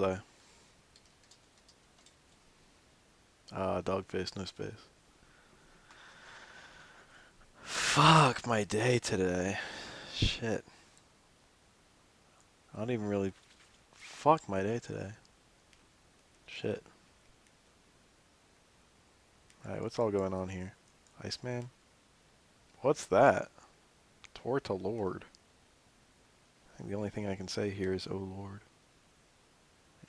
I? Dog face, no space. Fuck my day today. Shit. I don't even really fuck my day today. Shit. Alright, what's all going on here? Iceman? What's that? Torta Lord. I think the only thing I can say here is, oh Lord.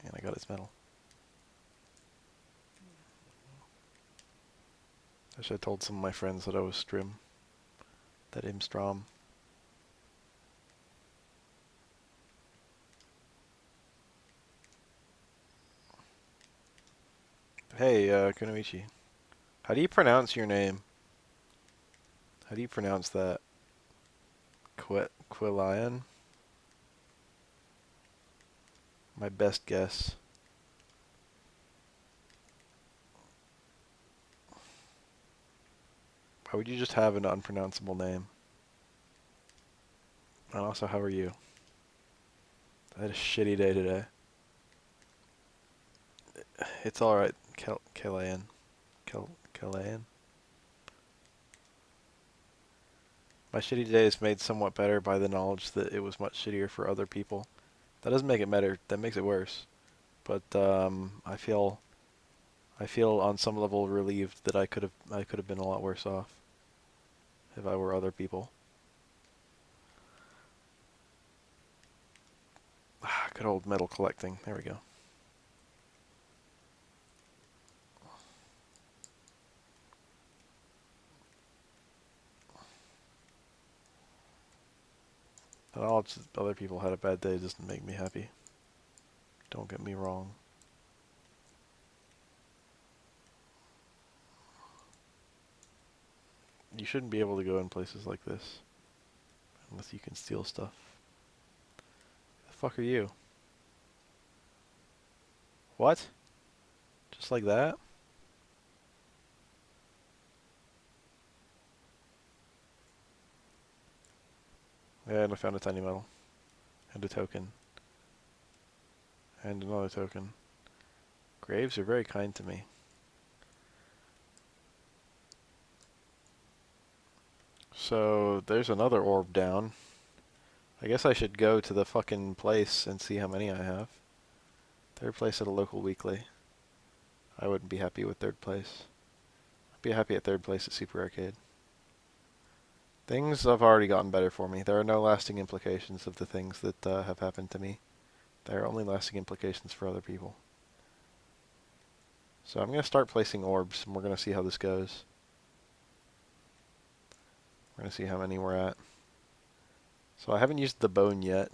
And I got its medal. I should have told some of my friends that I was Strim. That I'm Strom. Hey, Kunoichi. How do you pronounce your name? How do you pronounce that? Quillian? My best guess. Why would you just have an unpronounceable name? And also, how are you? I had a shitty day today. It's alright, Kalayan. Kalayan? My shitty day is made somewhat better by the knowledge that it was much shittier for other people. That doesn't make it better, that makes it worse. But I feel on some level relieved that I could have been a lot worse off if I were other people. Good old metal collecting. There we go. The knowledge that other people had a bad day doesn't make me happy. Don't get me wrong. You shouldn't be able to go in places like this unless you can steal stuff. The fuck are you? What? Just like that? Yeah, and I found a tiny medal. And a token. And another token. Graves are very kind to me. So, there's another orb down. I guess I should go to the fucking place and see how many I have. Third place at a local weekly. I wouldn't be happy with third place. I'd be happy at third place at Super Arcade. Things have already gotten better for me. There are no lasting implications of the things that have happened to me. There are only lasting implications for other people. So I'm going to start placing orbs, and we're going to see how this goes. We're going to see how many we're at. So I haven't used the bone yet.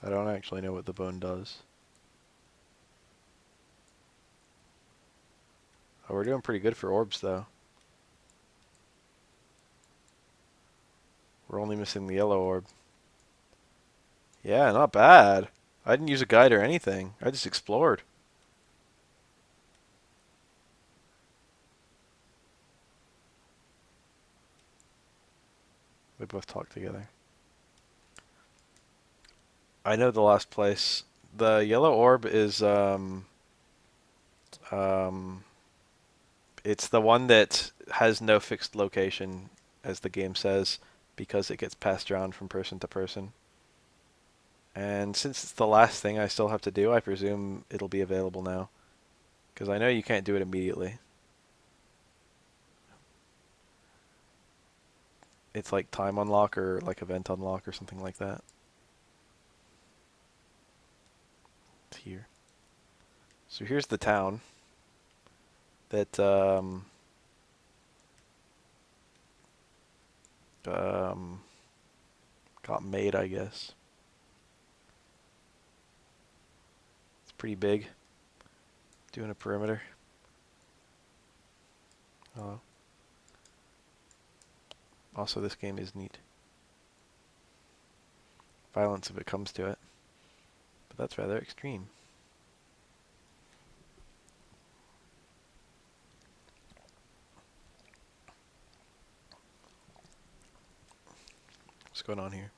I don't actually know what the bone does. Oh, we're doing pretty good for orbs, though. We're only missing the yellow orb. Yeah, not bad. I didn't use a guide or anything. I just explored. We both talked together. I know the last place. The yellow orb is um it's the one that has no fixed location, as the game says, because it gets passed around from person to person. And since it's the last thing I still have to do, I presume it'll be available now. Because I know you can't do it immediately. It's like time unlock or like event unlock or something like that. It's here. So here's the town that um, got made, I guess. It's pretty big. Doing a perimeter. Hello. Also, this game is neat. Violence if it comes to it. But that's rather extreme. What's going on here?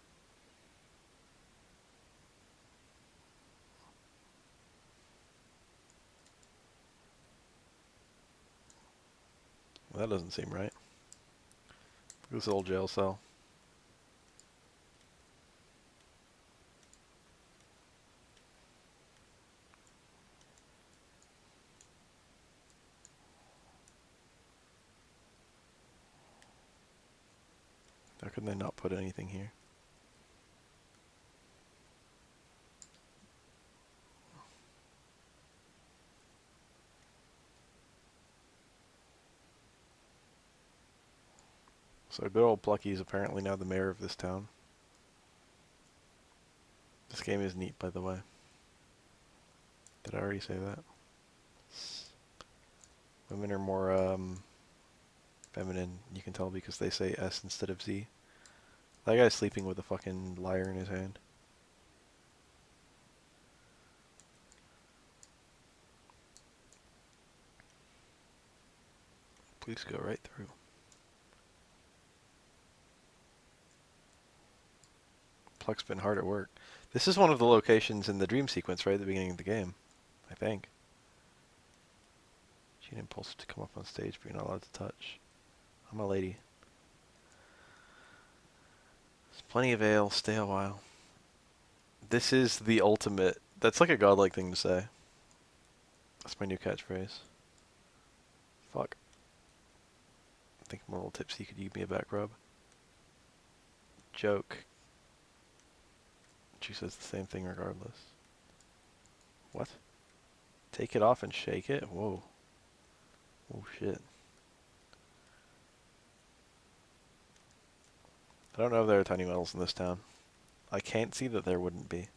Well, that doesn't seem right. This old jail cell. How can they not put anything here? So good old Plucky is apparently now the mayor of this town. This game is neat, by the way. Did I already say that? Women are more feminine. You can tell because they say S instead of Z. That guy's sleeping with a fucking lyre in his hand. Please go right through. Pluck's been hard at work. This is one of the locations in the dream sequence right at the beginning of the game, I think. Gene impulse to come up on stage, but you're not allowed to touch. I'm a lady. There's plenty of ale. Stay a while. This is the ultimate. That's like a godlike thing to say. That's my new catchphrase. Fuck. I think I'm a little tipsy. Could you give me a back rub? Joke. She says the same thing regardless. What? Take it off and shake it? Whoa. Oh shit. I don't know if there are tiny metals in this town. I can't see that there wouldn't be.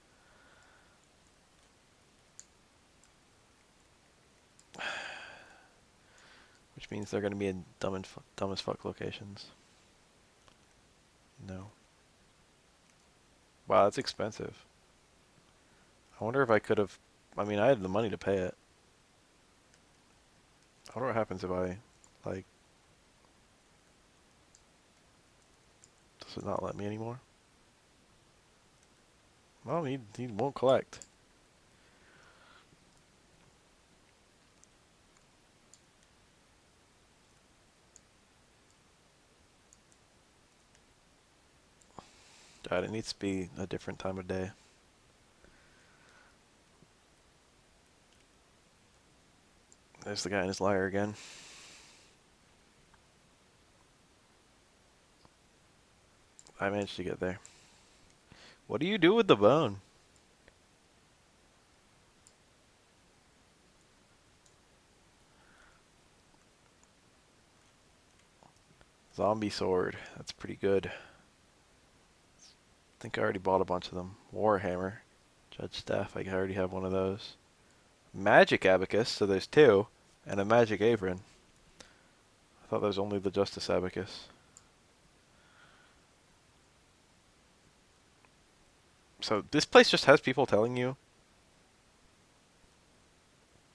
Which means they're going to be in dumb as fuck locations. No. Wow, that's expensive. I wonder if I could have... I mean, I had the money to pay it. I wonder what happens if I, like... Does it not let me anymore? Well, he won't collect. God, it needs to be a different time of day. There's the guy in his lyre again. I managed to get there. What do you do with the bone? Zombie sword. That's pretty good. I think I already bought a bunch of them. Warhammer. Judge staff. I already have one of those. Magic abacus. So there's two. And a magic apron. I thought there was only the justice abacus. So this place just has people telling you.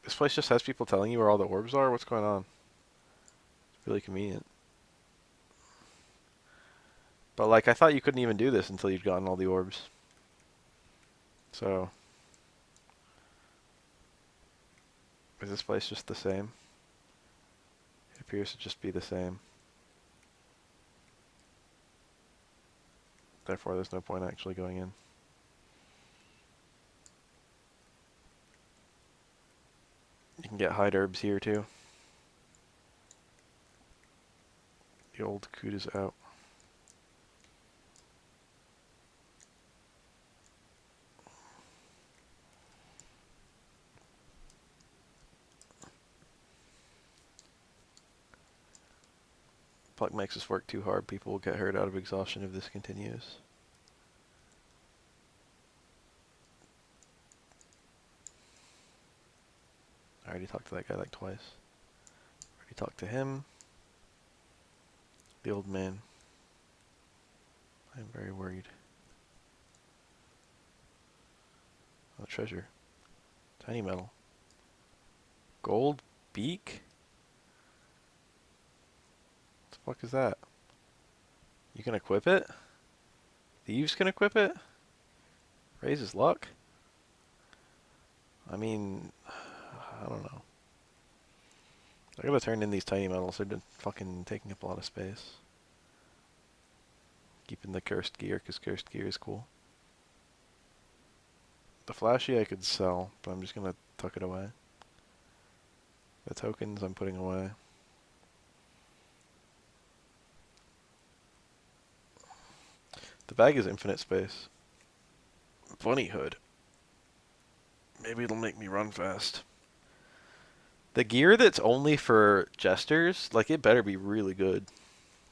This place just has people telling you where all the orbs are? What's going on? It's really convenient. But like, I thought you couldn't even do this until you'd gotten all the orbs. So, is this place just the same? It appears to just be the same. Therefore, there's no point actually going in. You can get hide herbs here too. The old coot is out. Pluck makes us work too hard. People will get hurt out of exhaustion if this continues. I already talked to that guy like twice. Already talked to him. The old man. I'm very worried. No treasure. Tiny metal. Gold beak? What the fuck is that? You can equip it? Thieves can equip it? Raises luck? I mean, I don't know. I gotta turn in these tiny metals. They've been fucking taking up a lot of space. Keeping the cursed gear, because cursed gear is cool. The flashy I could sell, but I'm just gonna tuck it away. The tokens I'm putting away. The bag is infinite space. Bunny hood. Maybe it'll make me run fast. The gear that's only for jesters, like it better be really good.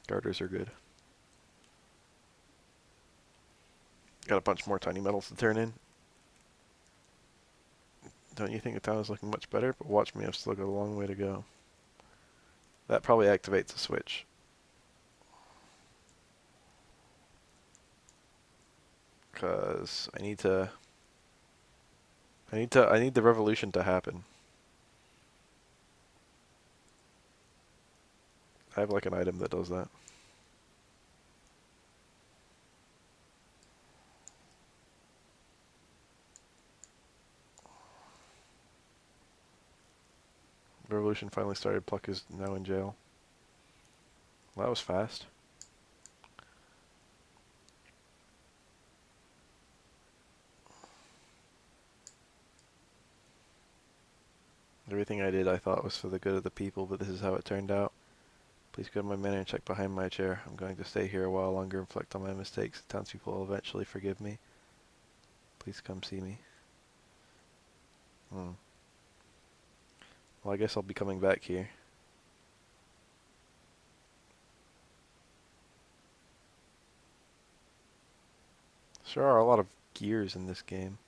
Garters are good. Got a bunch more tiny metals to turn in. Don't you think the town is looking much better? But watch me, I've still got a long way to go. That probably activates the switch. Cause I need the revolution to happen. I have like an item that does that. Revolution finally started. Pluck is now in jail. Well, that was fast. Everything I did I thought was for the good of the people, but this is how it turned out. Please go to my manor and check behind my chair. I'm going to stay here a while longer and reflect on my mistakes. The townspeople will eventually forgive me. Please come see me. Well, I guess I'll be coming back here. There are a lot of gears in this game.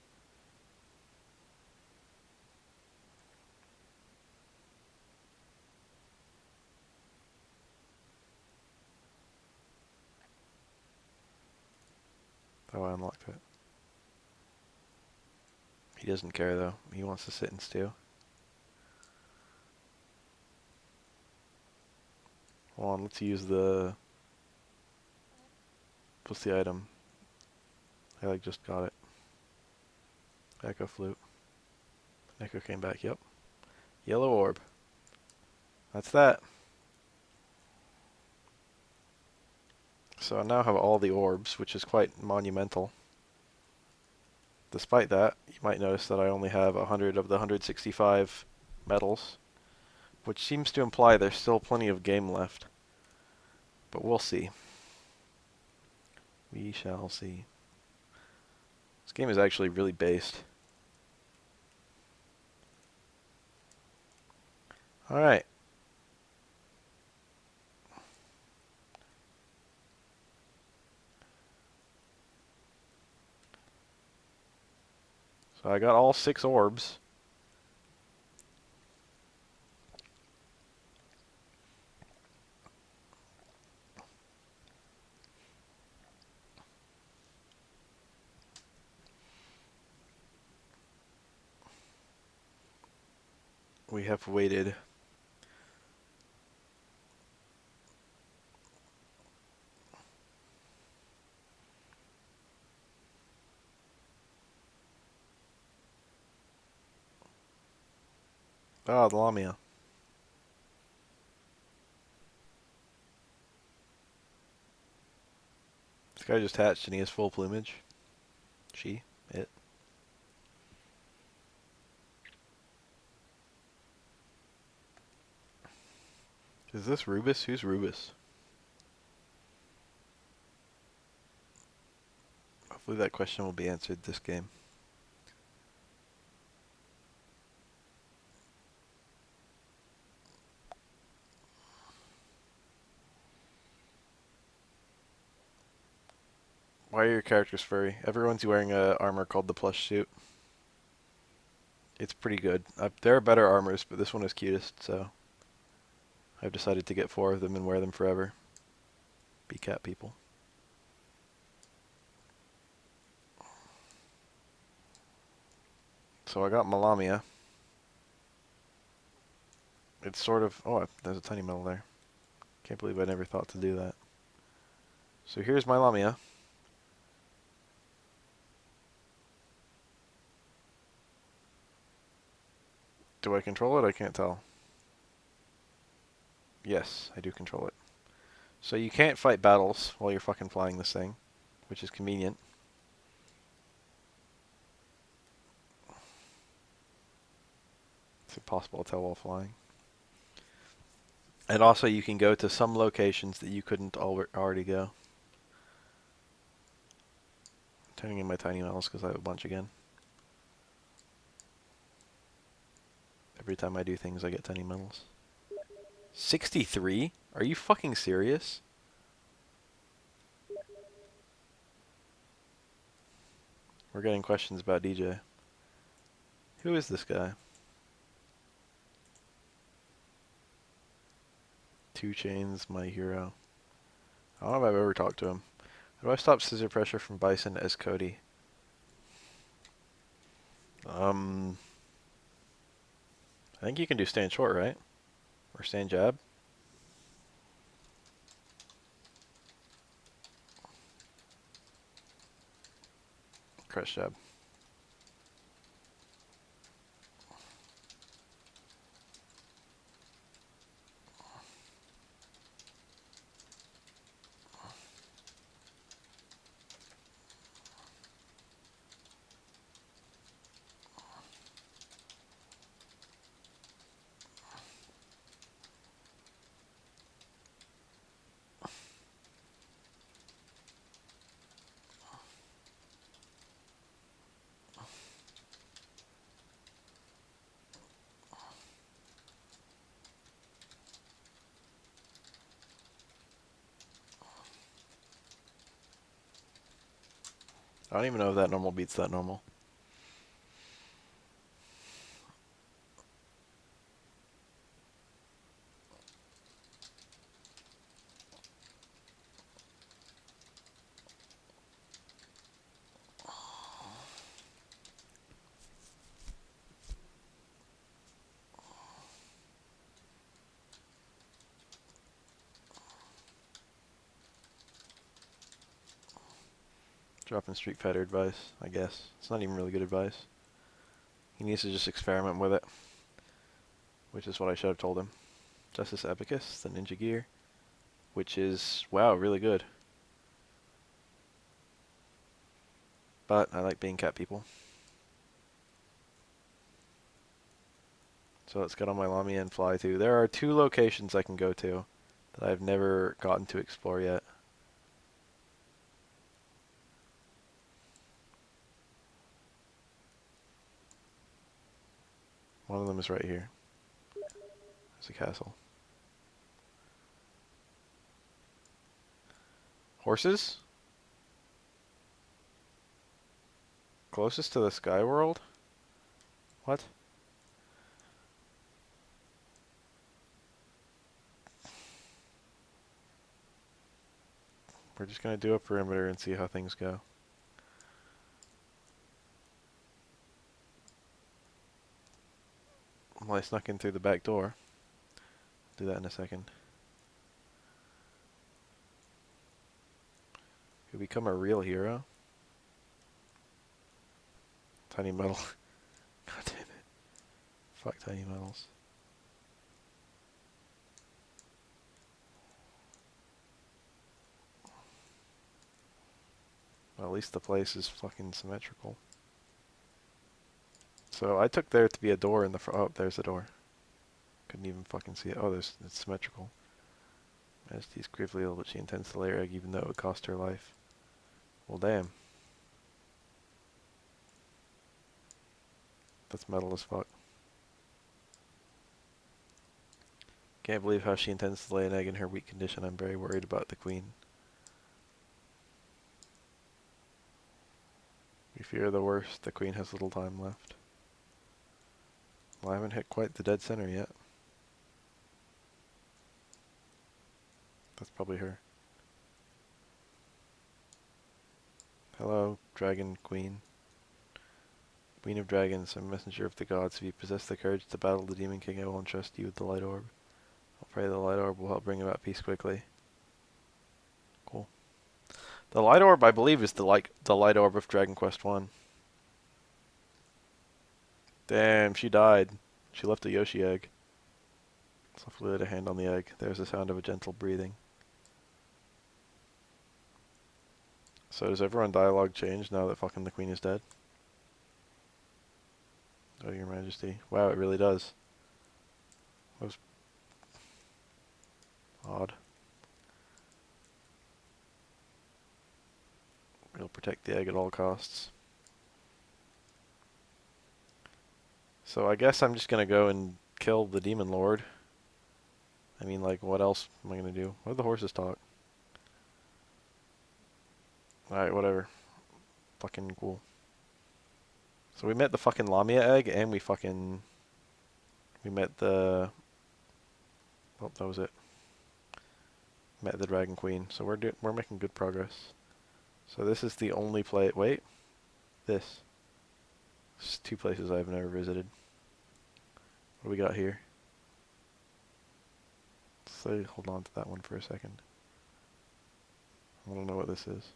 Oh, I unlocked it. He doesn't care though. He wants to sit and stew. Hold on, let's use the... What's the item? I like just got it. Echo flute. Echo came back, yep. Yellow orb. That's that. So I now have all the orbs, which is quite monumental. Despite that, you might notice that I only have 100 of the 165 medals, which seems to imply there's still plenty of game left. But we'll see. We shall see. This game is actually really based. Alright. So I got all 6 orbs. We have waited. Ah, the Lamia. This guy just hatched and he has full plumage. She, it. Is this Rubus? Who's Rubus? Hopefully that question will be answered this game. Why are your characters furry? Everyone's wearing a armor called the plush suit. It's pretty good. There are better armors, but this one is cutest, so I've decided to get 4 of them and wear them forever. Be cat people. So I got Malamia. It's sort of... Oh, there's a tiny metal there. Can't believe I never thought to do that. So here's my Lamia. Do I control it? I can't tell. Yes, I do control it. So you can't fight battles while you're fucking flying this thing, which is convenient. It's impossible to tell while flying. And also you can go to some locations that you couldn't already go. I'm turning in my tiny metals because I have a bunch again. Every time I do things I get tiny metals. 63? Are you fucking serious? We're getting questions about DJ. Who is this guy? 2 Chains, my hero. I don't know if I've ever talked to him. How do I stop scissor pressure from Bison as Cody? I think you can do stand short, right? Or stand jab. Crush jab. I don't even know if that normal beats that normal. Dropping Street Fighter advice, I guess. It's not even really good advice. He needs to just experiment with it. Which is what I should have told him. Justice Abacus, the Ninja Gear. Which is, wow, really good. But I like being cat people. So let's get on my Lamia and fly to. There are 2 locations I can go to that I've never gotten to explore yet. One of them is right here. There's a castle. Horses? Closest to the Sky World? What? We're just gonna do a perimeter and see how things go. Well, I snuck in through the back door. Do that in a second. You become a real hero? Tiny metal. God damn it. Fuck tiny metals. Well, at least the place is fucking symmetrical. So I took there to be a door in the front. Oh, there's a door. Couldn't even fucking see it. Oh, it's symmetrical. Majesty's gravely ill, but she intends to lay her egg even though it would cost her life. Well, damn. That's metal as fuck. Can't believe how she intends to lay an egg in her weak condition. I'm very worried about the queen. We fear the worst. The queen has little time left. Well, I haven't hit quite the dead center yet. That's probably her. Hello, dragon queen. Queen of Dragons, I'm a messenger of the gods. If you possess the courage to battle the Demon King, I will entrust you with the Light Orb. I'll pray the Light Orb will help bring about peace quickly. Cool. The Light Orb, I believe, is the Light Orb of Dragon Quest 1. Damn, she died. She left a Yoshi egg. Softly laid a hand on the egg. There's the sound of a gentle breathing. So does everyone dialogue change now that fucking the queen is dead? Oh, your majesty. Wow, it really does. That was odd. We'll protect the egg at all costs. So I guess I'm just gonna go and kill the demon lord. I mean, like, what else am I gonna do? What do the horses talk? Alright, whatever. Fucking cool. So we met the fucking Lamia egg, and we met the... Oh, that was it. Met the Dragon Queen. So we're making good progress. So this is the only place... Wait. This. This is 2 places I've never visited. What do we got here? Let's hold on to that one for a second. I don't know what this is.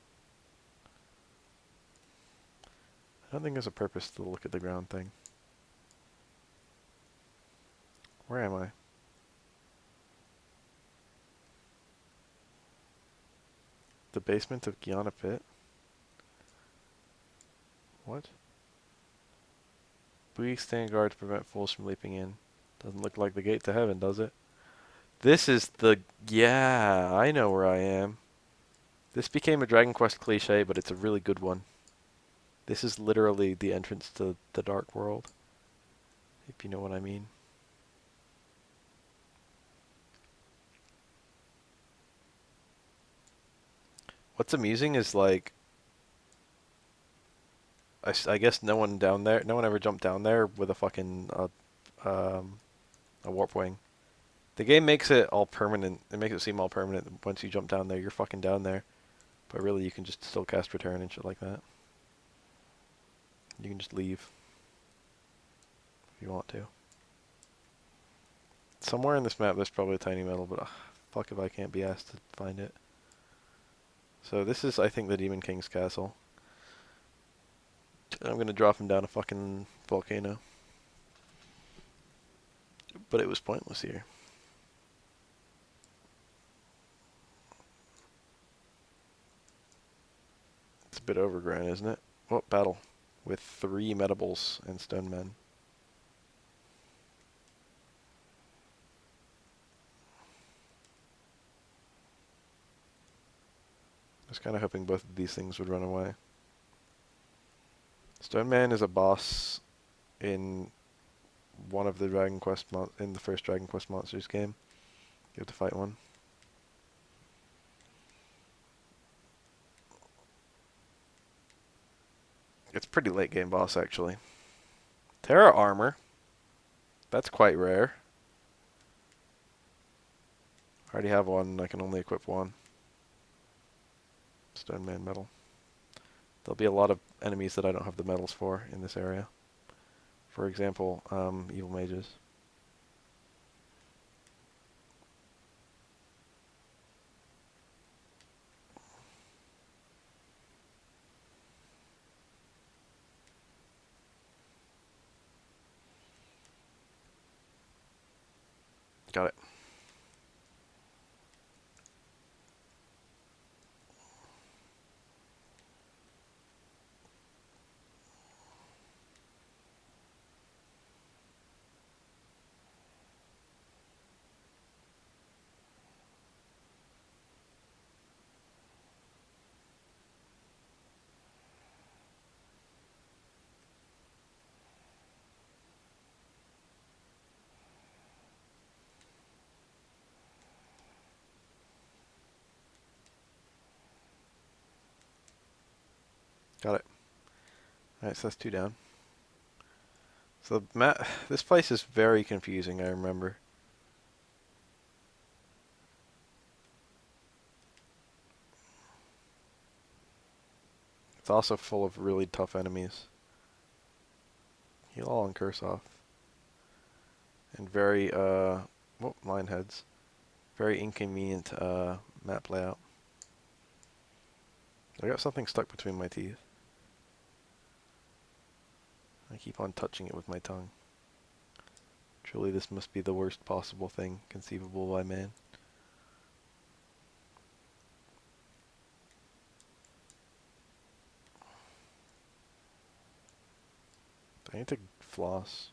I don't think there's a purpose to look at the ground thing. Where am I? The basement of Guyana Pit? What? We stand guard to prevent fools from leaping in. Doesn't look like the gate to heaven, does it? This is the... Yeah, I know where I am. This became a Dragon Quest cliche, but it's a really good one. This is literally the entrance to the Dark World, if you know what I mean. What's amusing is, like, I guess no one ever jumped down there with a fucking a warp wing. The game makes it all permanent. It makes it seem all permanent. Once you jump down there, you're fucking down there. But really, you can just still cast return and shit like that. You can just leave if you want to. Somewhere in this map, there's probably a tiny metal, but fuck if I can't be asked to find it. So this is, I think, the Demon King's castle. I'm gonna drop him down a fucking volcano. But it was pointless here. It's a bit overgrown, isn't it? Oh, battle. With 3 Metables and Stone Men. I was kind of hoping both of these things would run away. Stone Man is a boss in one of the in the first Dragon Quest Monsters game. You have to fight one. It's a pretty late game boss, actually. Terra Armor. That's quite rare. I already have one, I can only equip one. Stone Man Metal. There'll be a lot of enemies that I don't have the medals for in this area. For example, evil mages. Got it. Got it. Alright, so that's 2 down. So this place is very confusing, I remember. It's also full of really tough enemies. Heal all and curse off. And very, line heads. Very inconvenient, map layout. I got something stuck between my teeth. I keep on touching it with my tongue. Truly, this must be the worst possible thing conceivable by man. I need to floss.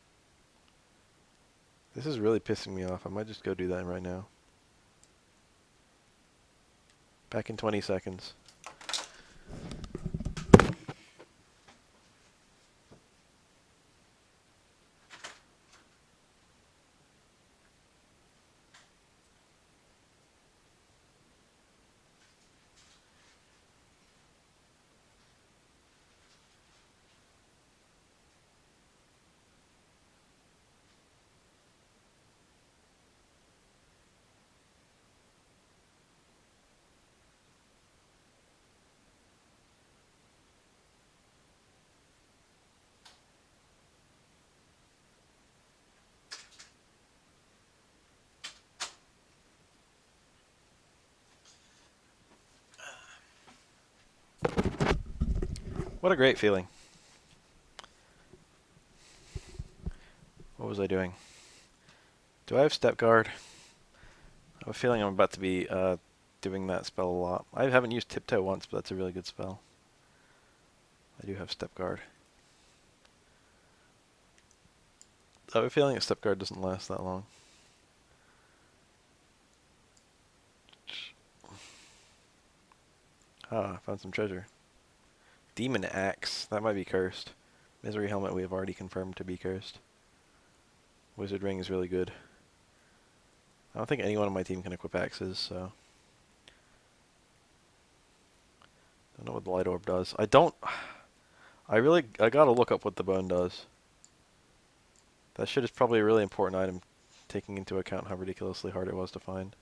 This is really pissing me off. I might just go do that right now. Back in 20 seconds. What a great feeling. What was I doing? Do I have step guard? I have a feeling I'm about to be doing that spell a lot. I haven't used tiptoe once, but that's a really good spell. I do have step guard. I have a feeling that step guard doesn't last that long. Ah, I found some treasure. Demon Axe. That might be cursed. Misery Helmet we have already confirmed to be cursed. Wizard Ring is really good. I don't think anyone on my team can equip axes, so... Don't know what the Light Orb does. I gotta look up what the bone does. That shit is probably a really important item, taking into account how ridiculously hard it was to find.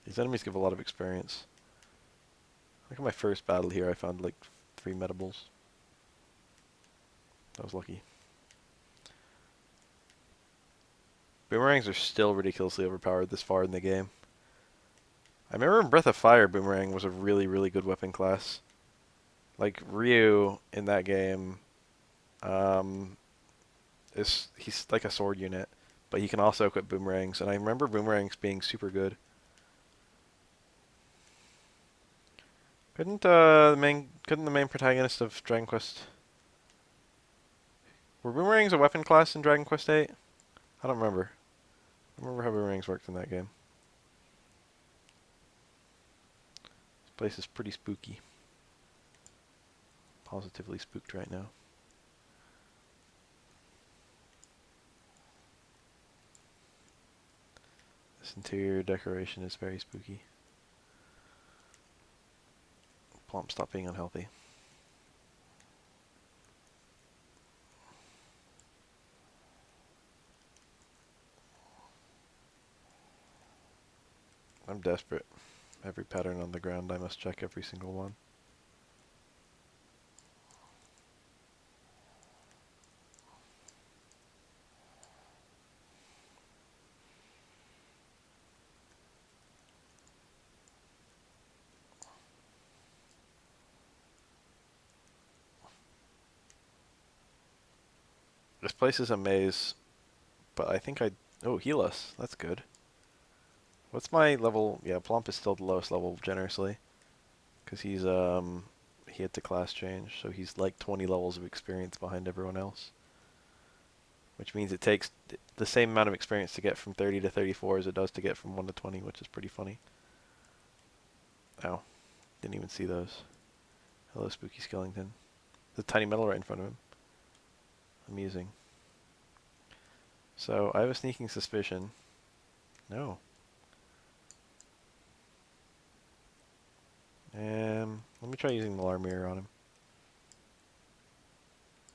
These enemies give a lot of experience. Look at my first battle here, I found like 3 metables. That was lucky. Boomerangs are still ridiculously overpowered this far in the game. I remember in Breath of Fire, Boomerang was a really, really good weapon class. Like, Ryu in that game, he's like a sword unit, but he can also equip boomerangs, and I remember boomerangs being super good. Couldn't the main protagonist of Dragon Quest... Were boomerangs a weapon class in Dragon Quest VIII? I don't remember. I don't remember how boomerangs worked in that game. This place is pretty spooky. Positively spooked right now. This interior decoration is very spooky. Plump, stop being unhealthy. I'm desperate. Every pattern on the ground, I must check every single one. This place is a maze, but I think oh, heal us. That's good. What's my level? Yeah, Plump is still the lowest level, generously. Because he had to class change, so he's like 20 levels of experience behind everyone else. Which means it takes the same amount of experience to get from 30 to 34 as it does to get from 1 to 20, which is pretty funny. Ow. Didn't even see those. Hello, Spooky Skellington. There's a tiny metal right in front of him. Amusing. So, I have a sneaking suspicion. No. Let me try using the alarm mirror on him.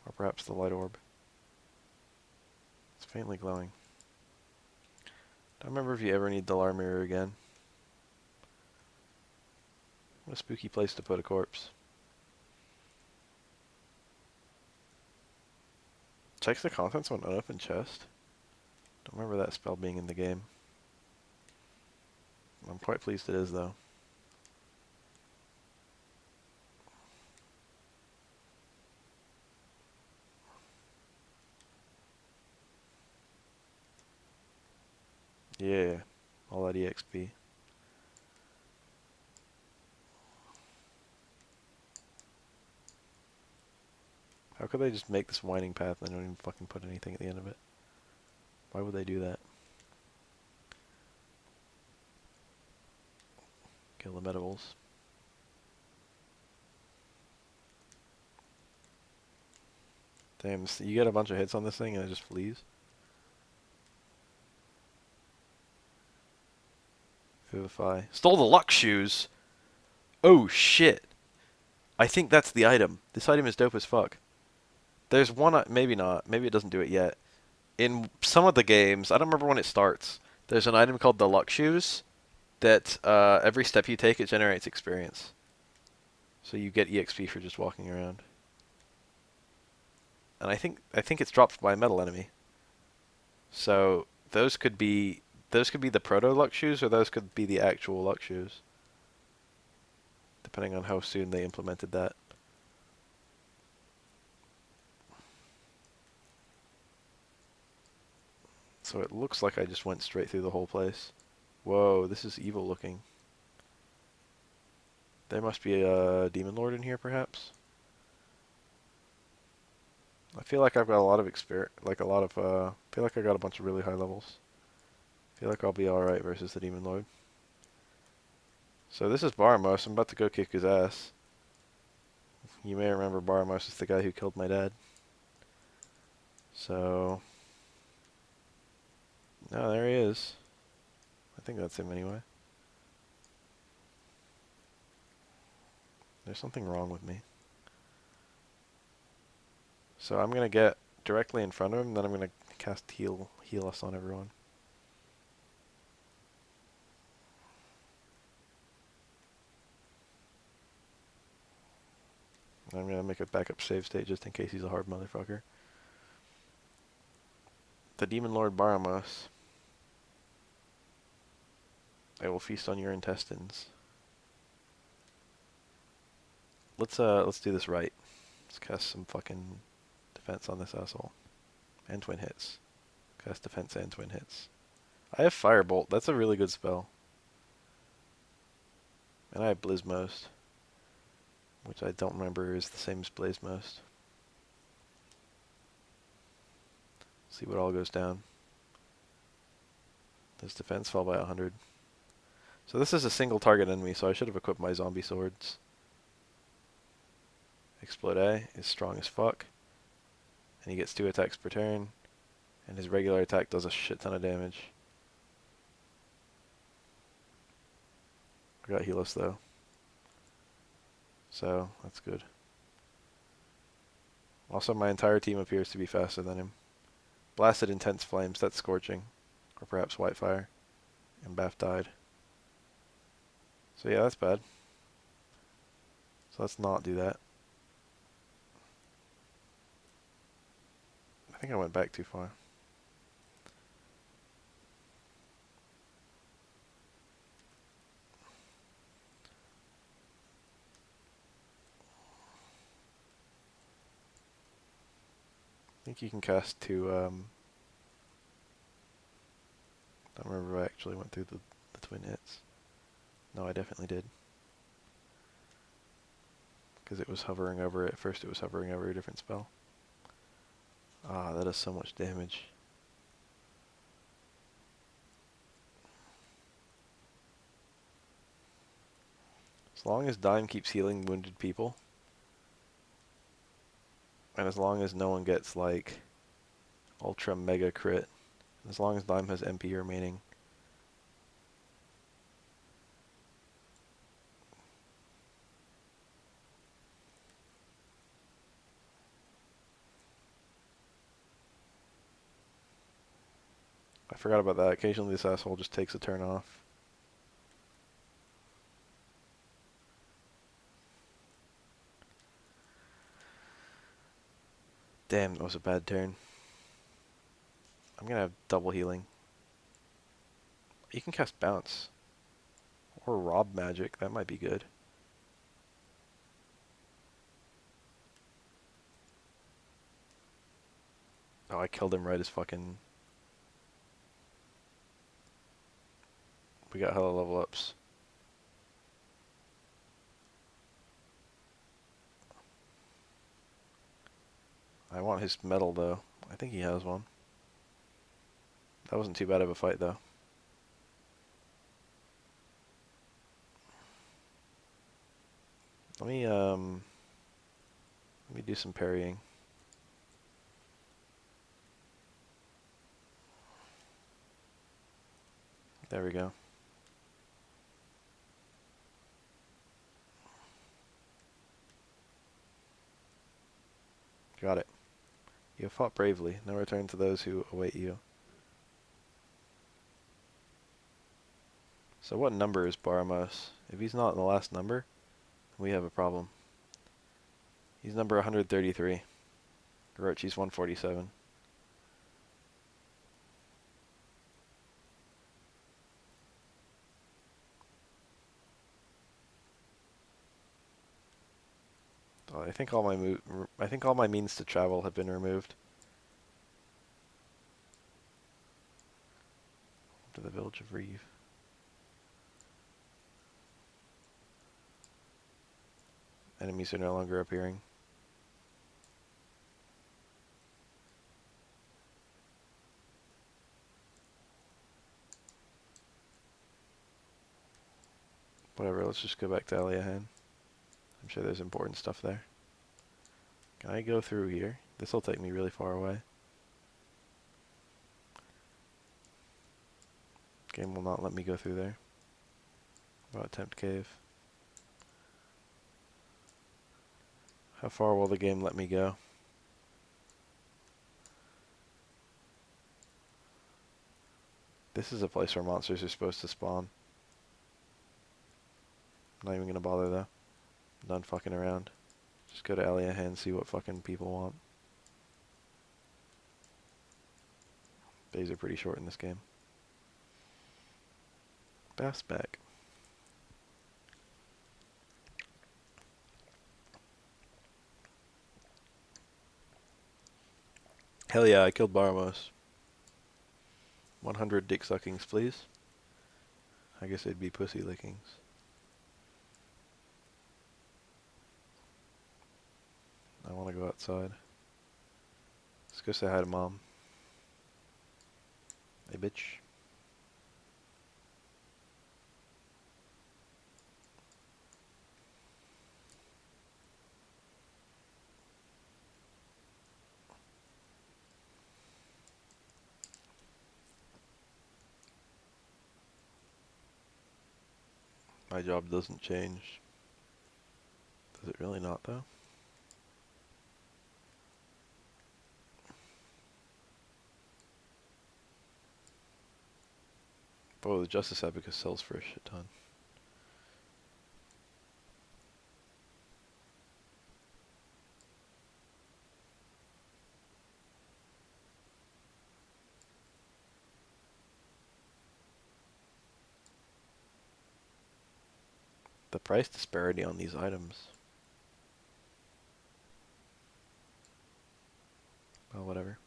Or perhaps the light orb. It's faintly glowing. Don't remember if you ever need the alarm mirror again. What a spooky place to put a corpse. Takes the contents of an unopened chest. Don't remember that spell being in the game. I'm quite pleased it is, though. Yeah, all that EXP. How could they just make this winding path and they don't even fucking put anything at the end of it? Why would they do that? Kill the medivals. Damn, you get a bunch of hits on this thing and it just flees? Vivify. Stole the luck shoes! Oh shit! I think that's the item. This item is dope as fuck. There's one, maybe not, maybe it doesn't do it yet. In some of the games, I don't remember when it starts, there's an item called the luck shoes that every step you take it generates experience. So you get EXP for just walking around. And I think it's dropped by a metal enemy. So those could be the proto luck shoes, or those could be the actual luck shoes, depending on how soon they implemented that. So it looks like I just went straight through the whole place. Whoa, this is evil looking. There must be a demon lord in here, perhaps. I feel like I've got a lot of experience, I feel like I got a bunch of really high levels. I feel like I'll be alright versus the demon lord. So this is Baramos. I'm about to go kick his ass. You may remember Baramos is the guy who killed my dad. So... no, there he is. I think that's him anyway. There's something wrong with me. So I'm gonna get directly in front of him, then I'm gonna cast heal us on everyone. I'm gonna make a backup save state just in case he's a hard motherfucker. The Demon Lord Baramos. I will feast on your intestines. Let's do this right. Let's cast some fucking defense on this asshole. And twin hits. Cast defense and twin hits. I have Firebolt. That's a really good spell. And I have Blizzmost, which I don't remember is the same as Blazemost. See what all goes down. This defense fell by 100. So this is a single target enemy, so I should have equipped my zombie swords. Explode A is strong as fuck. And he gets 2 attacks per turn. And his regular attack does a shit ton of damage. I got Helos though. So, that's good. Also, my entire team appears to be faster than him. Blasted Intense Flames, that's Scorching. Or perhaps Whitefire. And Baf died. So yeah, that's bad. So let's not do that. I think I went back too far. I think you can cast 2, don't remember if I actually went through the twin hits. No, I definitely did. Because it was hovering over it. First it was hovering over a different spell. Ah, that does so much damage. As long as Dime keeps healing wounded people, and as long as no one gets like ultra mega crit, as long as Dime has MP remaining, I forgot about that. Occasionally this asshole just takes a turn off. Damn, that was a bad turn. I'm gonna have double healing. You can cast bounce. Or rob magic, that might be good. Oh, I killed him right as fucking... We got hella level ups. I want his medal though. I think he has one. That wasn't too bad of a fight though. Let me do some parrying. There we go. Got it. You have fought bravely. No return to those who await you. So what number is Baramos? If he's not in the last number, we have a problem. He's number 133. Orochi's 147. I think all my means to travel have been removed. To the village of Reeve. Enemies are no longer appearing. Whatever, let's just go back to Eliahan. I'm sure there's important stuff there. Can I go through here? This will take me really far away. Game will not let me go through there. About Tempt Cave. How far will the game let me go? This is a place where monsters are supposed to spawn. Not even gonna bother though. Done fucking around. Just go to Eliahan and see what fucking people want. Days are pretty short in this game. Bass back. Hell yeah, I killed Baramos. 100 dick suckings, please. I guess it'd be pussy lickings. I want to go outside. Let's go say hi to Mom. Hey, bitch. My job doesn't change. Does it really not, though? Oh, the Justice Abacus sells for a shit ton. The price disparity on these items. Well, whatever.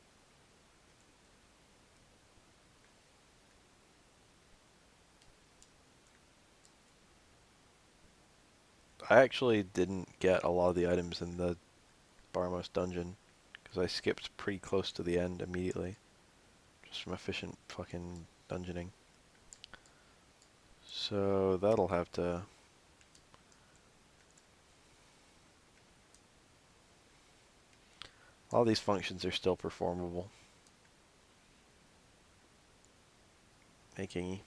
I actually didn't get a lot of the items in the Barmos dungeon, because I skipped pretty close to the end immediately. Just from efficient fucking dungeoning. So that'll have to... All these functions are still performable. Making...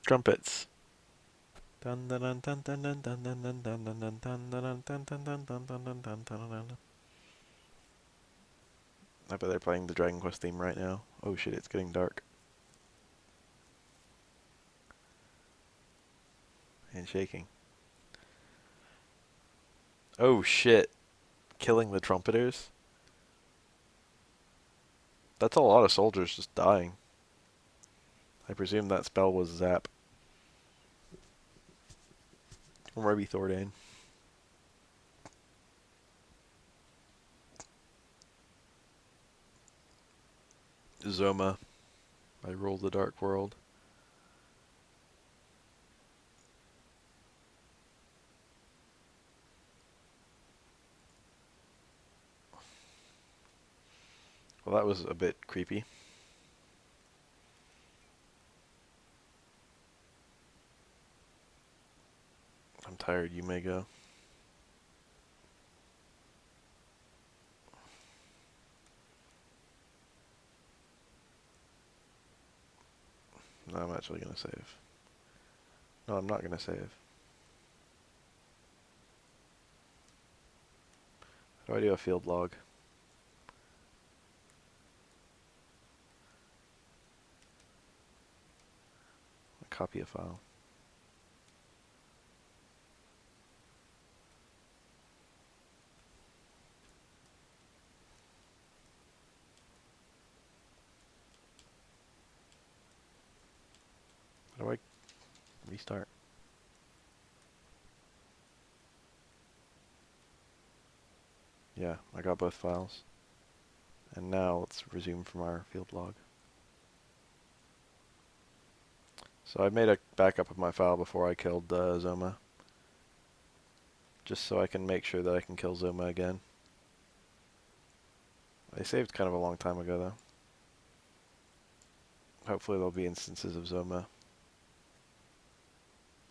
Trumpets. I bet they're playing the Dragon Quest theme right now. Oh shit, it's getting dark. and shaking. Oh shit. Killing the trumpeters? That's a lot of soldiers just dying. I presume that spell was Zap. Or maybe Thordain. Zoma. I rule the dark world. Well, that was a bit creepy. I'm tired, you may go. No, I'm actually going to save. No, I'm not going to save. How do I do a field log? Copy a file. How do I restart? Yeah, I got both files. And now let's resume from our field log. So I made a backup of my file before I killed Zoma. Just so I can make sure that I can kill Zoma again. I saved kind of a long time ago though. Hopefully there'll be instances of Zoma.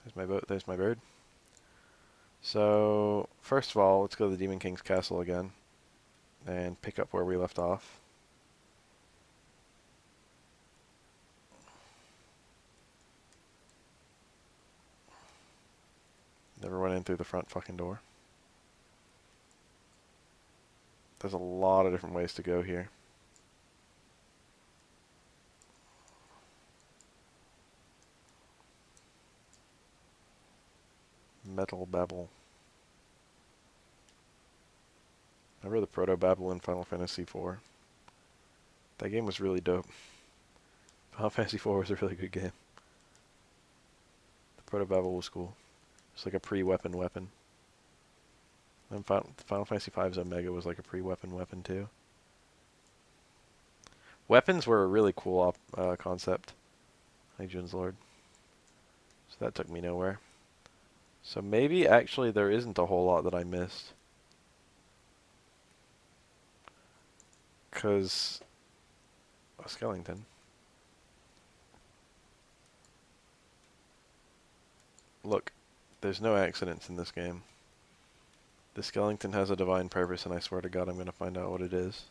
There's my boat, there's my bird. So, first of all, let's go to the Demon King's castle again. And pick up where we left off. Never went in through the front fucking door. There's a lot of different ways to go here. Metal Babel. Remember the Proto Babel in Final Fantasy IV? That game was really dope. Final Fantasy IV was a really good game. The Proto Babel was cool. It's like a pre-weapon weapon. And Final Fantasy V's Omega was like a pre-weapon weapon too. Weapons were a really cool concept. Legion's Lord. So that took me nowhere. So maybe actually there isn't a whole lot that I missed. Because a skeleton. Look, there's no accidents in this game. The skeleton has a divine purpose, and I swear to God I'm going to find out what it is.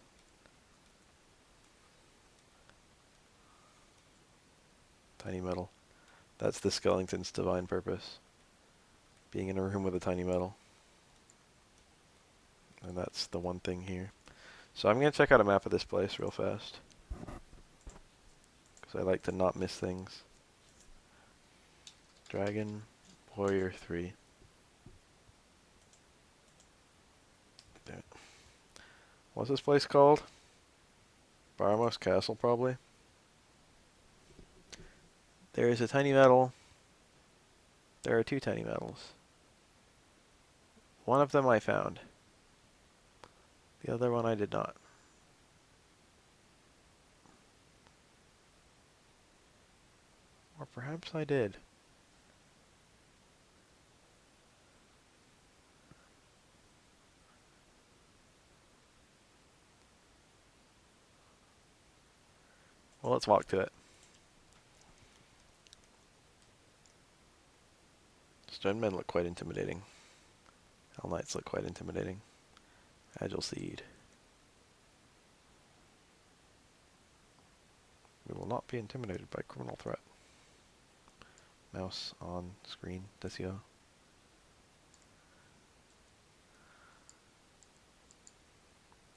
Tiny metal. That's the skeleton's divine purpose. Being in a room with a tiny metal. And that's the one thing here. So I'm going to check out a map of this place real fast. Because I like to not miss things. Dragon Warrior 3. Damn it. What's this place called? Baramos Castle, probably. There is a tiny metal. There are two tiny metals. One of them I found. The other one I did not. Or perhaps I did. Well, let's walk to it. Stone men look quite intimidating. Hell Knights look quite intimidating. Agile Seed. We will not be intimidated by criminal threat. Mouse on screen, Desio.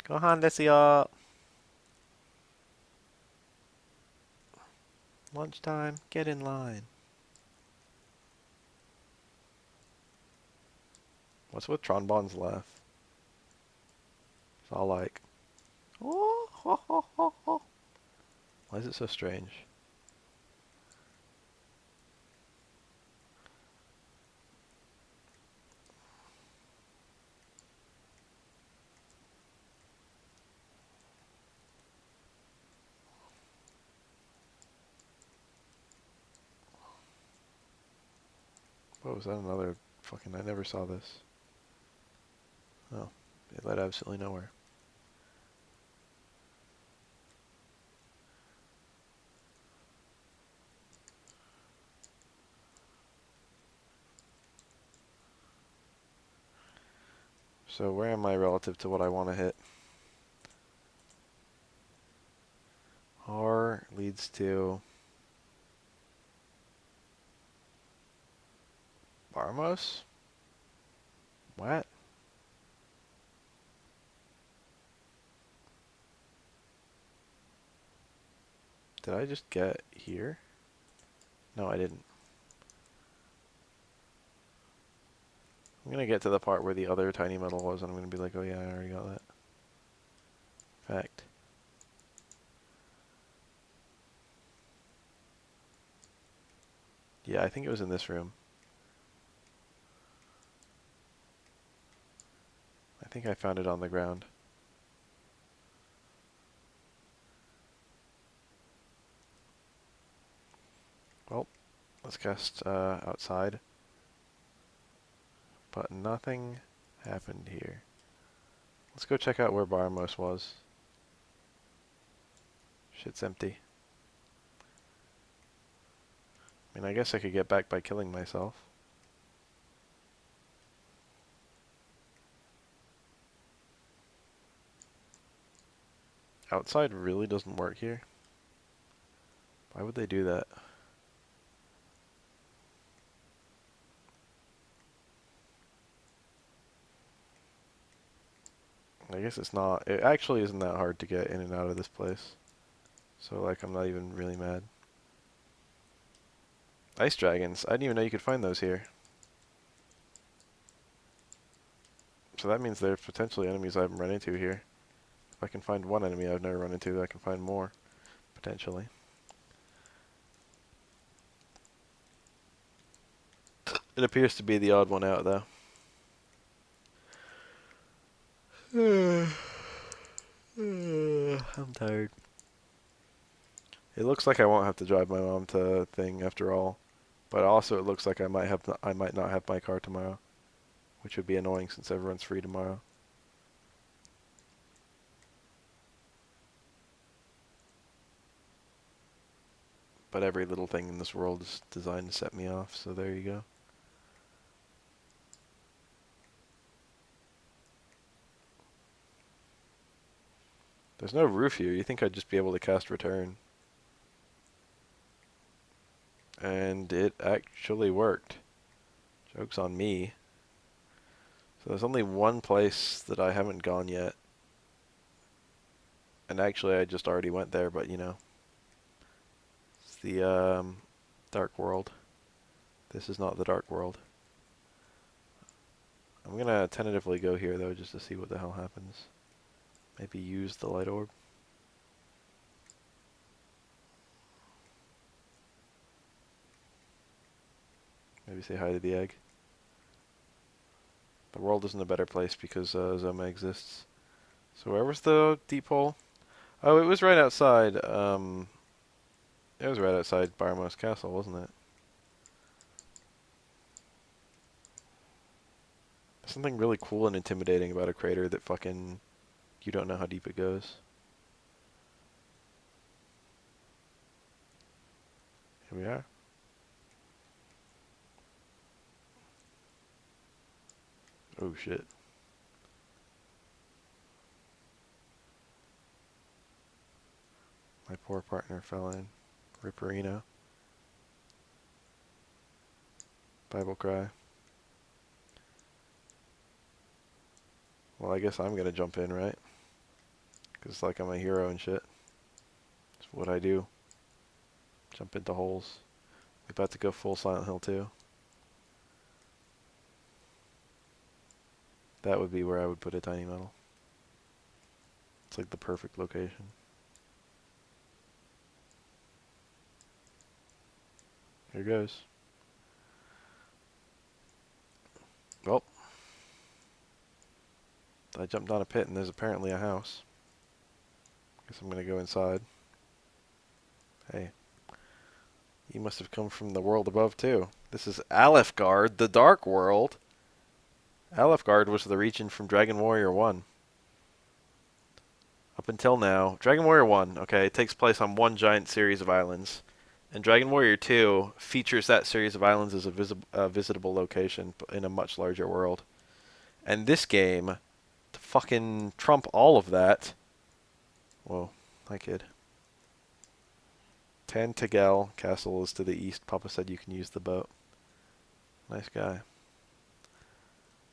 Gohan, Desio! Lunchtime, get in line. What's with Tronbon's laugh? It's all like, oh, ho, ho, ho, ho. Why is it so strange? What was that? Another fucking... I never saw this. Oh, it led absolutely nowhere. So where am I relative to what I want to hit? R leads to Barmos? What? Did I just get here? No, I didn't. I'm gonna get to the part where the other tiny metal was, and I'm gonna be like, oh yeah, I already got that. Fact. Yeah, I think it was in this room. I think I found it on the ground. Well, let's cast outside. But nothing happened here. Let's go check out where Barmos was. Shit's empty. I mean, I guess I could get back by killing myself. Outside really doesn't work here. Why would they do that? I guess it's not. It actually isn't that hard to get in and out of this place. So, like, I'm not even really mad. Ice dragons. I didn't even know you could find those here. So that means there's potentially enemies I haven't run into here. If I can find one enemy I've never run into, I can find more. Potentially. It appears to be the odd one out, though. I'm tired. It looks like I won't have to drive my mom to thing after all, but also it looks like I might not have my car tomorrow, which would be annoying since everyone's free tomorrow. But every little thing in this world is designed to set me off, so there you go. There's no roof here. You think I'd just be able to cast return. And it actually worked. Joke's on me. So there's only one place that I haven't gone yet. And actually I just already went there, but you know. It's the Dark World. This is not the Dark World. I'm gonna tentatively go here though, just to see what the hell happens. Maybe use the light orb. Maybe say hi to the egg. The world isn't a better place because Zoma exists. So where was the deep hole? Oh, it was right outside. It was right outside Barmos Castle, wasn't it? Something really cool and intimidating about a crater that fucking you don't know how deep it goes. Here we are. Oh shit. My poor partner fell in. Ripperino. Bible cry. Well, I guess I'm gonna jump in, right? Because, like, I'm a hero and shit. It's what I do. Jump into holes. We about to go full Silent Hill too. That would be where I would put a tiny metal. It's like the perfect location. Here goes. Well, I jumped down a pit and there's apparently a house. Guess I'm gonna go inside. Hey, you must have come from the world above too. This is Alefgard, the Dark World. Alefgard was the region from Dragon Warrior 1. Up until now, Dragon Warrior 1, okay, it takes place on one giant series of islands. And Dragon Warrior 2 features that series of islands as a visitable location in a much larger world. And this game, to fucking trump all of that... Whoa, hi kid. Tantagel Castle is to the east. Papa said you can use the boat. Nice guy.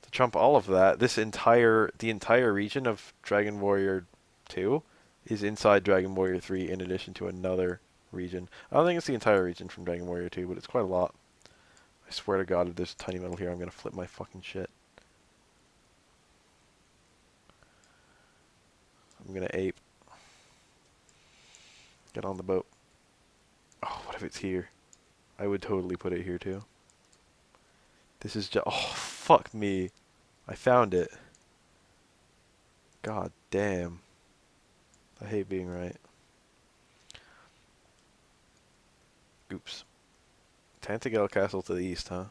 To trump all of that, the entire region of Dragon Warrior 2 is inside Dragon Warrior 3 in addition to another region. I don't think it's the entire region from Dragon Warrior 2, but it's quite a lot. I swear to God, if there's a tiny metal here, I'm gonna flip my fucking shit. I'm gonna ape. Get on the boat. Oh, what if it's here? I would totally put it here too. This is just... Oh, fuck me. I found it. God damn. I hate being right. Oops. Tantagel Castle to the east, huh?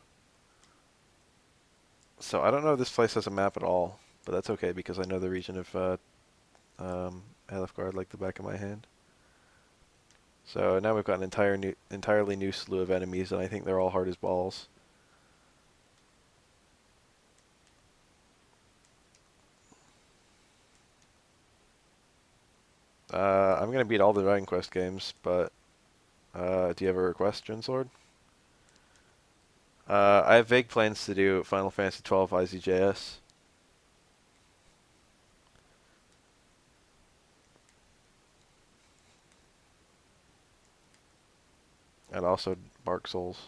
So I don't know if this place has a map at all, but that's okay because I know the region of Alefgard like the back of my hand. So now we've got an entirely new slew of enemies, and I think they're all hard as balls. I'm gonna beat all the Dragon Quest games, but do you have a request, Sword? I have vague plans to do Final Fantasy XII IZJS. And also Dark Souls.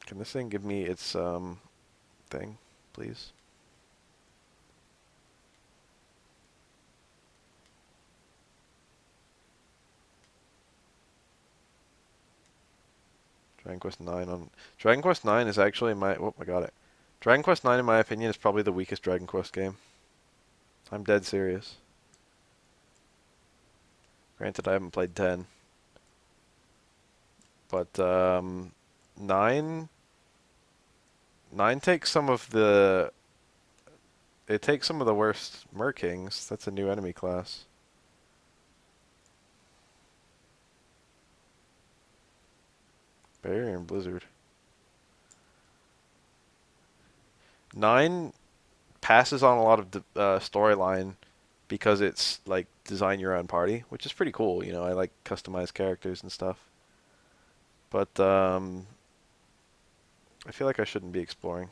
Can this thing give me its thing, please? Dragon Quest 9 is actually I got it. Dragon Quest 9 in my opinion is probably the weakest Dragon Quest game. I'm dead serious. Granted I haven't played 10. But 9 takes some of the worst Merkings. That's a new enemy class. Barrier and Blizzard. 9 passes on a lot of storyline because it's like design your own party, which is pretty cool. You know, I like customized characters and stuff. But I feel like I shouldn't be exploring.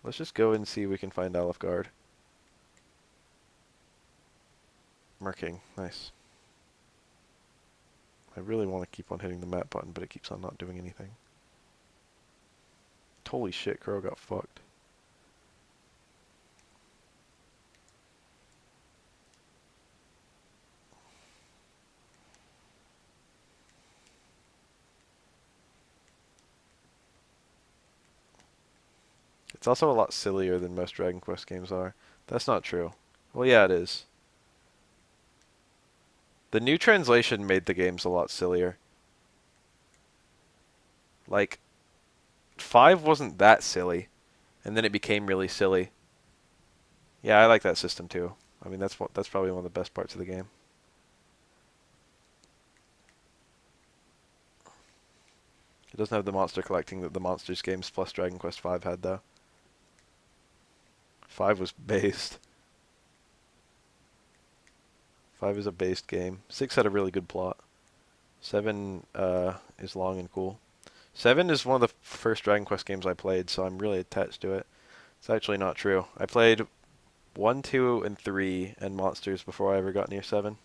Let's just go and see if we can find Alefgard. Marking, nice. I really want to keep on hitting the map button, but it keeps on not doing anything. Holy shit, Crow got fucked. It's also a lot sillier than most Dragon Quest games are. That's not true. Well, yeah, it is. The new translation made the games a lot sillier. Like, 5 wasn't that silly, and then it became really silly. Yeah, I like that system too. I mean, that's probably one of the best parts of the game. It doesn't have the monster collecting that the Monsters games plus Dragon Quest V had, though. 5 was based. 5 is a based game. 6 had a really good plot. 7 is long and cool. 7 is one of the first Dragon Quest games I played, so I'm really attached to it. It's actually not true. I played 1, 2, and 3, and monsters before I ever got near 7.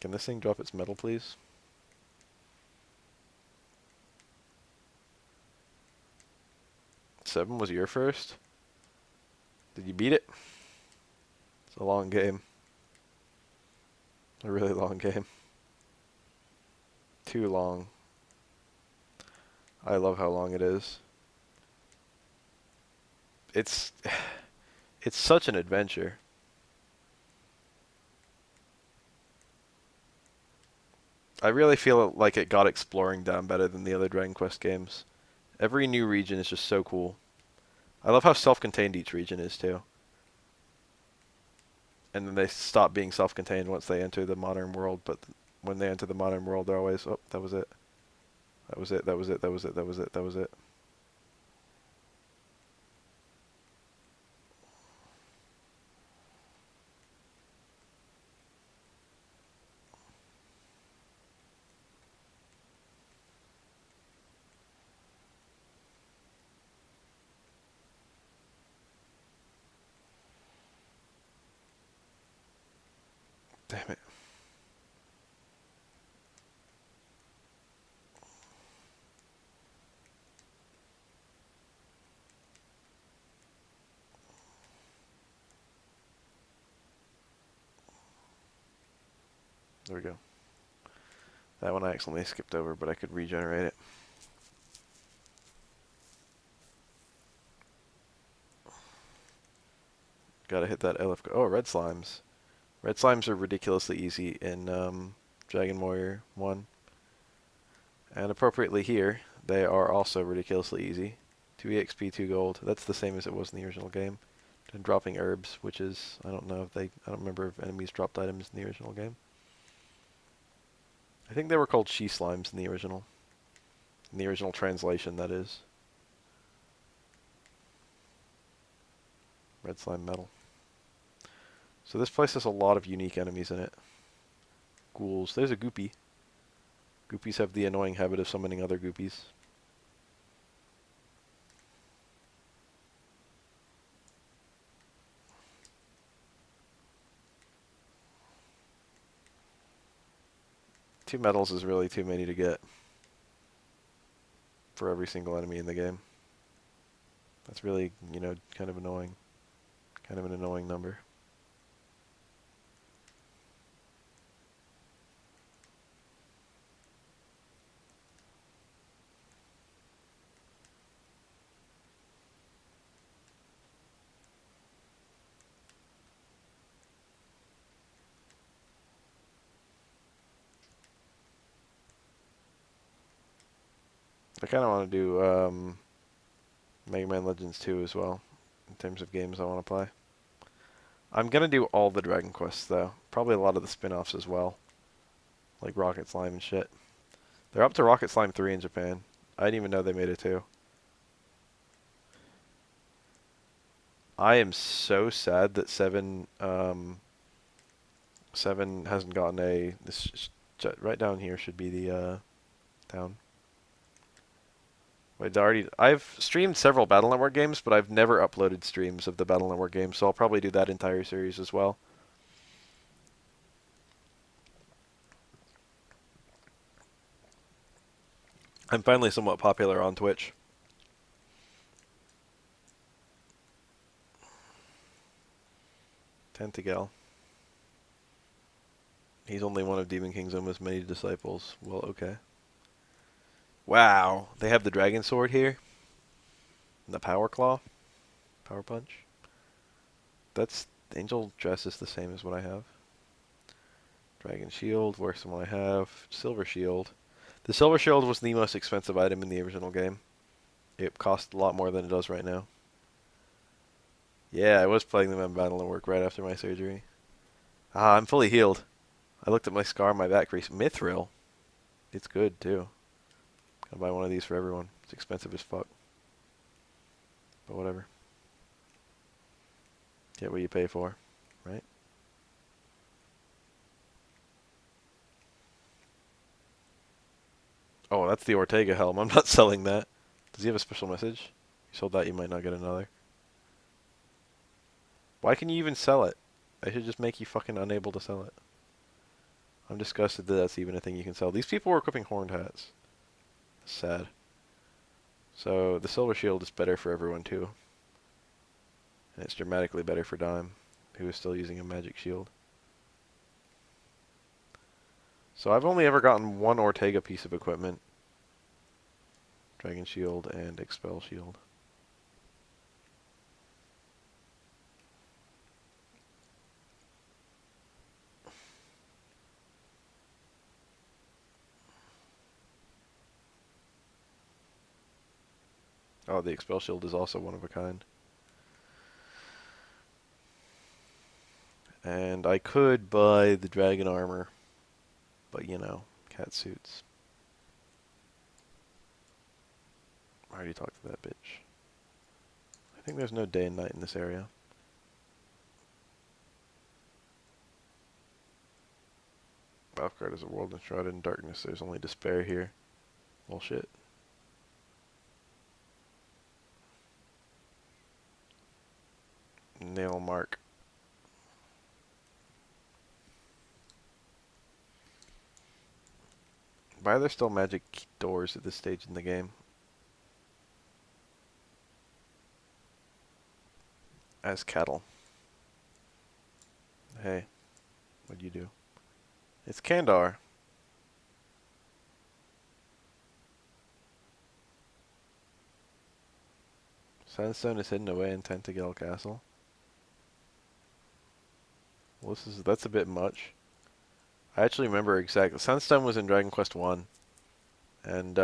Can this thing drop its metal, please? Seven was your first? Did you beat it? It's a long game. A really long game. Too long. I love how long it is. It's it's such an adventure. I really feel like it got exploring down better than the other Dragon Quest games. Every new region is just so cool. I love how self-contained each region is too. And then they stop being self-contained once they enter the modern world, but when they enter the modern world, they're always, oh, that was it. That was it, that was it, that was it, that was it, that was it. Damn it. There we go. That one I accidentally skipped over, but I could regenerate it. Gotta hit that LF. Oh, red slimes. Red slimes are ridiculously easy in Dragon Warrior 1. And appropriately here, they are also ridiculously easy. 2 EXP, 2 gold. That's the same as it was in the original game. And dropping herbs, which is, I don't know if I don't remember if enemies dropped items in the original game. I think they were called she slimes in the original. In the original translation, that is. Red slime metal. So this place has a lot of unique enemies in it. Ghouls. There's a goopy. Goopies have the annoying habit of summoning other goopies. Two medals is really too many to get for every single enemy in the game. That's really, you know, kind of annoying. Kind of an annoying number. I kind of want to do Mega Man Legends 2 as well, in terms of games I want to play. I'm going to do all the Dragon Quests, though. Probably a lot of the spin-offs as well. Like Rocket Slime and shit. They're up to Rocket Slime 3 in Japan. I didn't even know they made it 2. I am so sad that 7 hasn't gotten a... This right down here should be the town. I've streamed several Battle Network games, but I've never uploaded streams of the Battle Network games, so I'll probably do that entire series as well. I'm finally somewhat popular on Twitch. Tentagal. He's only one of Demon King's almost many disciples. Well, okay. Wow, they have the Dragon Sword here? And the Power Claw? Power Punch? That's... Angel dress is the same as what I have. Dragon Shield, worse than what I have. Silver Shield. The Silver Shield was the most expensive item in the original game. It cost a lot more than it does right now. Yeah, I was playing them in Battle and Work right after my surgery. Ah, I'm fully healed. I looked at my scar on my back recently. Mithril. It's good, too. Gotta buy one of these for everyone. It's expensive as fuck. But whatever. Get what you pay for, right? Oh, that's the Ortega helm. I'm not selling that. Does he have a special message? You sold that, you might not get another. Why can you even sell it? I should just make you fucking unable to sell it. I'm disgusted that that's even a thing you can sell. These people were equipping horned hats. Sad. So the silver shield is better for everyone too. And it's dramatically better for Dime, who is still using a magic shield. So I've only ever gotten one Ortega piece of equipment. Dragon shield and expel shield. Oh, the expel shield is also one of a kind. And I could buy the dragon armor, but you know, cat suits. I already talked to that bitch. I think there's no day and night in this area. Balfgard is a world enshrouded in darkness. There's only despair here. Bullshit. Nail mark. Why are there still magic doors at this stage in the game? As cattle. Hey, what'd you do? It's Kandar. Sandstone is hidden away in Tentacle Castle. Well, that's a bit much. I actually remember exactly. Sandstone was in Dragon Quest 1. And